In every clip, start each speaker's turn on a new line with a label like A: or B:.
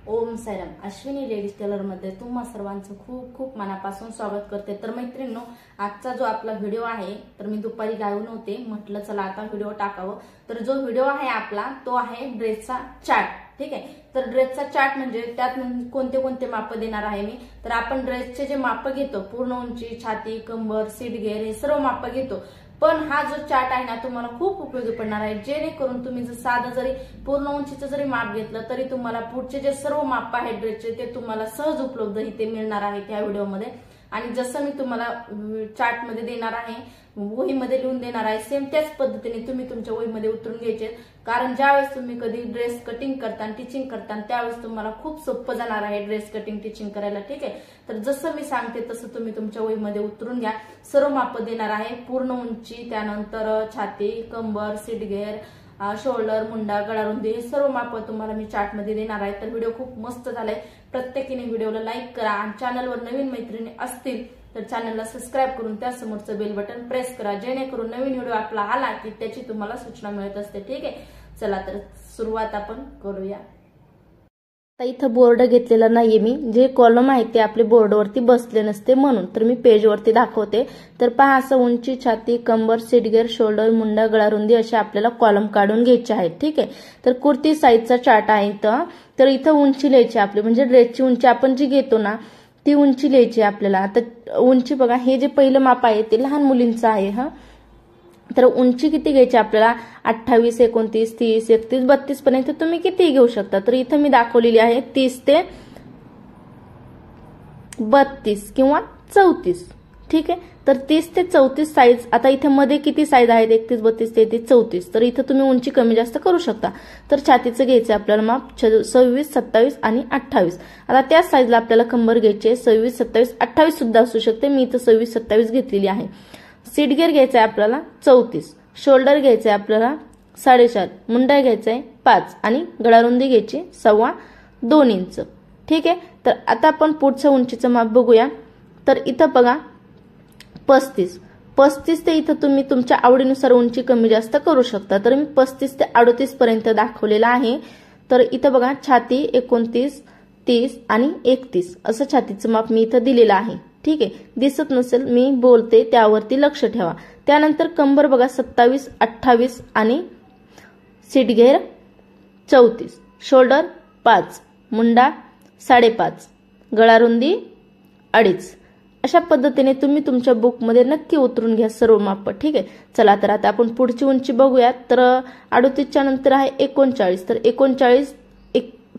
A: Om Sairam. Ashwini ladies tailor मध्ये तुम्हा सर्वांचं खूप खूप मनापासून स्वागत करते. तर मैत्रिणींनो, आजचा जो आपला व्हिडिओ आहे तर मी दुपारी लाईव्ह नव्हते, म्हटलं चला आता व्हिडिओ टाकावं. तर जो व्हिडिओ आहे आपला तो आहे ड्रेसचा चार्ट. ठीक आहे. तर ड्रेसचा चार्ट म्हणजे त्यात कोणते कोणते माप देणार आहे मी. तर आपण ड्रेसचे जे माप घेतो, पूर्ण उंची, छाती, कंबर, सीट घेर हे सर्व माप घेतो. पण हा जो चार्ट आहे ना तुम्हाला खूप उपयोगी पडणार आहे, जेणेकरून तुम्ही जर साधं जरी पूर्ण उंचीचं जरी माप घेतलं तरी तुम्हाला पुढचे जे सर्व माप आहेत ड्रेसचे ते तुम्हाला सहज उपलब्ध इथे मिळणार आहेत या व्हिडिओमध्ये. आणि जसं मी तुम्हाला चार्ट मध्ये देणार आहे, वहीमध्ये लिहून देणार आहे, सेम त्याच पद्धतीने तुम्ही तुमच्या वहीमध्ये उतरून घ्यायचे. कारण ज्यावेळेस तुम्ही कधी ड्रेस कटिंग करता, टीचिंग करता, त्यावेळेस तुम्हाला खूप सोपं जाणार आहे ड्रेस कटिंग टीचिंग करायला. ठीक आहे. तर जसं मी सांगते तसं तुम्ही तुमच्या वहीमध्ये उतरून घ्या. सर्व माप देणार आहे, पूर्ण उंची, त्यानंतर छाती, कंबर, सीट घेर, शोल्डर, मुंडा, गळारुंदी हे सर्व माप तुम्हाला मी चार्ट मध्ये देणार आहे. तर व्हिडिओ खूप मस्त झालाय. प्रत्येकीने व्हिडिओला लाईक करा आणि चॅनलवर नवीन मैत्रिणी असतील तर चॅनलला सबस्क्राईब करून त्या समोरचं बेल बटन प्रेस करा, जेणेकरून नवीन व्हिडिओ आपला आला की त्याची तुम्हाला सूचना मिळत असते. ठीक आहे. चला तर सुरुवात आपण करूया. आता इथं बोर्ड घेतलेला नाहीये मी, जे कॉलम आहे ते आपले बोर्डवरती बसले नसते म्हणून. तर मी पेजवरती दाखवते. तर पहा, असं उंची, छाती, कंबर, सीटगेर, शोल्डर, मुंडा, गळारुंदी असे आपल्याला कॉलम काढून घ्यायचे आहेत. ठीक आहे. तर कुर्ती साईजचा चार्ट आहे इथं. तर इथं उंची लिहायची आपली, म्हणजे ड्रेसची उंची आपण जी घेतो ना ती उंची लिहायची आपल्याला. आता उंची बघा, हे जे पहिलं माप आहे ते लहान मुलींचं आहे. तर उंची किती घ्यायची आपल्याला? 28, 29, 30, 31, 32 पर्यंत तुम्ही किती घेऊ शकता. तर इथं मी दाखवलेली आहे 30 ते 32 किंवा 34. ठीक आहे. तर 30 ते 34 साईज. आता इथे मध्ये किती साईज आहेत? 31, 32, 33, 34. तर इथं तुम्ही उंची कमी जास्त करू शकता. तर छातीचं घ्यायचं आपल्याला माप 26, 27 आणि 28. आता त्याच साईजला आपल्याला कंबर घ्यायची आहे 26, 27, 28 सुद्धा असू शकते. मी इथं 26, 27 घेतलेली आहे. सीटगेर घ्यायचा आहे आपल्याला 34, शोल्डर घ्यायचं आहे आपल्याला 4.5, मुंडा घ्यायचा आहे 5 आणि गळारुंदी घ्यायची 2.25 इंच. ठीक आहे. तर आता आपण पुढचं उंचीचं माप बघूया. तर इथं बघा 35 ते इथं तुम्ही तुमच्या आवडीनुसार उंची कमी जास्त करू शकता. तर मी 35 ते 38 पर्यंत दाखवलेला आहे. तर इथं बघा छाती 29, 30 आणि 31 असं छातीचं माप मी इथं दिलेलं आहे. ठीक आहे. दिसत नसेल, मी बोलते त्यावरती लक्ष ठेवा. त्यानंतर कंबर बघा 27, 28 आणि सीटघेर 34, शोल्डर 5, मुंडा 5.5, गळारुंदी 2.5. अशा पद्धतीने तुम्ही तुमच्या बुकमध्ये नक्की उतरून घ्या सर्व माप. ठीक आहे. चला तर आता आपण पुढची उंची बघूयात. तर 38च्या नंतर आहे 39. तर 39,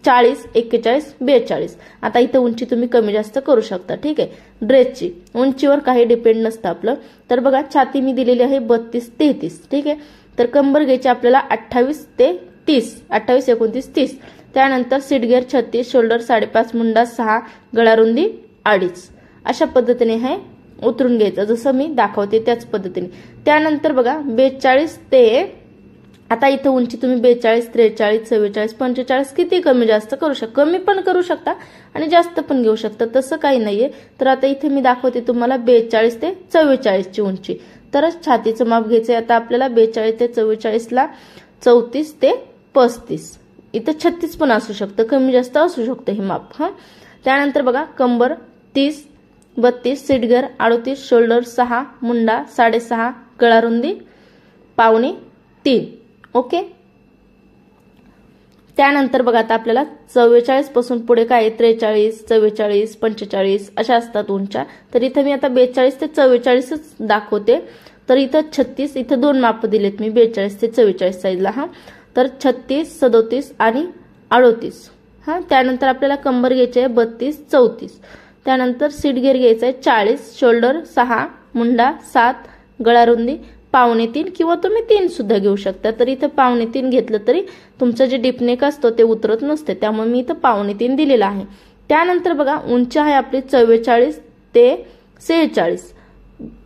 A: 40, 41, 42. आता इथं उंची तुम्ही कमी जास्त करू शकता. ठीक आहे. ड्रेसची उंचीवर काही डिपेंड नसतं आपलं. तर बघा छाती मी दिलेली आहे 32, 33. ठीक आहे. तर कंबर घ्यायची आपल्याला 28 ते 30, 28, 29, 30. त्यानंतर सीटगेर 36, शोल्डर 5.5, मुंडा 6, गळारुंदी 2.5. अशा पद्धतीने हे उतरून घ्यायचं, जसं मी दाखवते त्याच पद्धतीने. त्यानंतर बघा 42 ते, आता इथं उंची तुम्ही 42, 43, 44, 45 किती कमी जास्त करू शकता. कमी पण करू शकता आणि जास्त पण घेऊ शकता, तसं काही नाहीये. तर आता इथे मी दाखवते तुम्हाला 42 ते 44 ची उंची. तरच छातीचं माप घ्यायचंय आता आपल्याला 42 ते 44 ला 34 ते 35. इथं 36 पण असू शकतं, कमी जास्त असू शकतं हे माप. त्यानंतर बघा कंबर 30, 32, सीटघेर 38, शोल्डर 6, मुंडा 6.5, गळारुंदी 2.25. ओके. त्यानंतर बघा आता आपल्याला 44 पासून पुढे काय 43, 44, 45 अशा असतात उंच्या. तर इथं मी आता 42 ते 44च दाखवते. तर इथं 36, इथं 2 माप दिलेत मी 42 ते 44 साईजला. तर 36, 37 आणि 38. त्यानंतर आपल्याला कंबर घ्यायची आहे 32, 34. त्यानंतर सीटगेर घ्यायचा आहे 40, शोल्डर 6, मुंडा 7, गळारुंदी 2.25 किंवा तुम्ही 3 सुद्धा घेऊ शकता. तर इथं 2.25 घेतलं तरी तुमचं जे डिपनेक असतो ते उतरत नसते, त्यामुळे मी इथं 2.25 दिलेलं आहे. त्यानंतर बघा उंची आहे आपली 44 ते 46.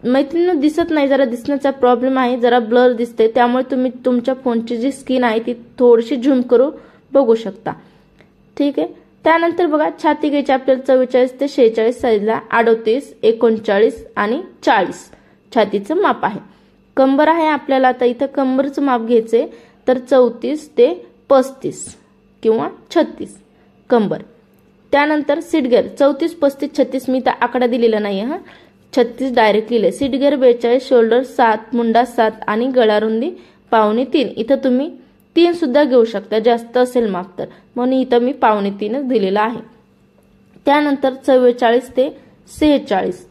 A: मैत्रिणींनो दिसत नाही, जरा दिसण्याचा प्रॉब्लेम आहे, जरा ब्लर दिसते, त्यामुळे तुम्ही तुमच्या फोनची जी स्क्रीन आहे ती थोडीशी झूम करून बघू शकता. ठीक आहे. त्यानंतर बघा छाती घ्यायची आपल्याला 44 ते 46 साईजला 38, 39 आणि 40 छातीचं माप आहे. कंबर आहे आपल्याला, आता इथं कंबरचं माप घ्यायचंय तर 34 ते 35 किंवा 36. कंबर. त्यानंतर सीट घेर 34, 35, 36 मी तर आकडा दिलेला नाही हा, 36 डायरेक्ट लिहिले. सीट घेर 42, शोल्डर 7, मुंडा 7 आणि गळा रुंदी 2.25. इथं तुम्ही 3 सुद्धा घेऊ शकता, जास्त असेल माप तर, म्हणून इथं मी 2.25च दिलेला आहे. त्यानंतर 44 ते 46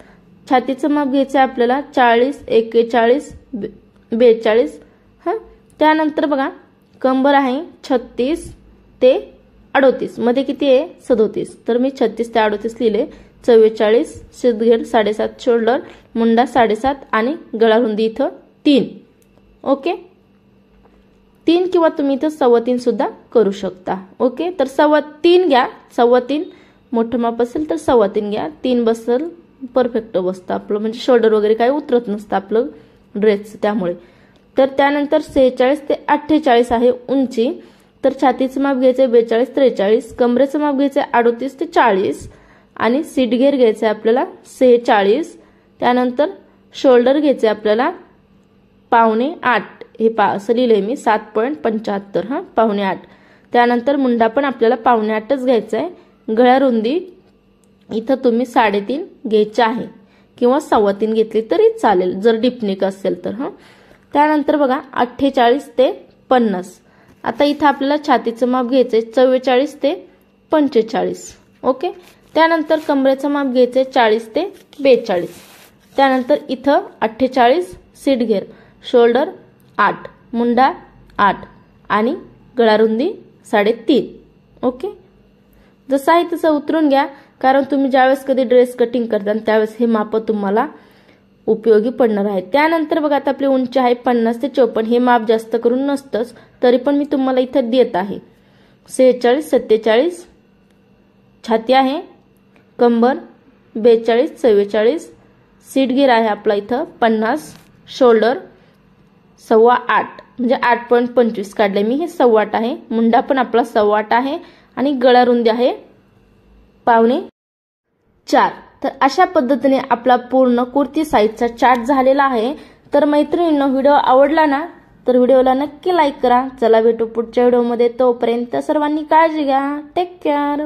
A: छातीचं माप घ्यायचं आहे आपल्याला 40, 41, 42 हा. त्यानंतर बघा कंबर आहे 36 ते 38, मध्ये किती आहे 37, तर मी 36 ते 38 लिहिले. 44 सीटघेर 7.5, शोल्डर मुंडा 7.5 आणि गळा रुंदी इथं 3. ओके, 3 किंवा तुम्ही इथं 3.25 सुद्धा करू शकता. ओके, तर 3.25 घ्या, 3.25 मोठं माप असेल तर 3.25 घ्या. 3 बसेल परफेक्ट बसतं आपलं, म्हणजे शोल्डर वगैरे काही उतरत नसतं आपलं ड्रेस त्यामुळे. तर त्यानंतर 46 ते 48 आहे उंची. तर छातीचं माप घ्यायचं 42, 43, कमरेचं माप घ्यायचं 38 ते 40 आणि सीट घेर घ्यायचं आहे आपल्याला 46. त्यानंतर शोल्डर घ्यायचे आपल्याला 7.25, हे असं लिहिलंय मी 7.75 हा, 7.25. त्यानंतर मुंडा पण आपल्याला 7.25च घ्यायचा आहे. गळा रुंदी इथं तुम्ही 3.5 घ्यायची आहे किंवा 3.25 घेतली तरी चालेल जर डिपनेक असेल तर हा. त्यानंतर बघा 48 ते 50. आता इथं आपल्याला छातीचं माप घ्यायचंय 44 ते 45. ओके, त्यानंतर कमरेचं माप घ्यायचंय 40 ते 42. त्यानंतर इथं 48 सीट घेर, शोल्डर 8, मुंडा 8 आणि गळा रुंदी 3.5. ओके, जसं आहे तसं उतरून घ्या, कारण तुम्ही ज्यावेळेस कधी ड्रेस कटिंग करता त्यावेळेस हे माप तुम्हाला उपयोगी पडणार आहे. त्यानंतर बघा आता आपली उंची आहे 50 ते 54. हे माप जास्त करून नसतंच, तरी पण मी तुम्हाला इथं देत आहे. 46, 47 छाती आहे, कंबर 42, 44, सीट घेर आहे आपला इथं 50, शोल्डर 8.25 म्हणजे 8.25 काढले मी, हे 8.25 आहे. मुंडा पण आपला 8.25 आहे आणि गळा रुंदी आहे 4.25. तर अशा पद्धतीने आपला पूर्ण कुर्ती साईजचा चार्ट झालेला आहे. तर मैत्रिणींनो, व्हिडिओ आवडला ना तर व्हिडिओला नक्की लाईक करा. चला भेटू पुढच्या व्हिडिओमध्ये, तोपर्यंत सर्वांनी काळजी घ्या. Take care.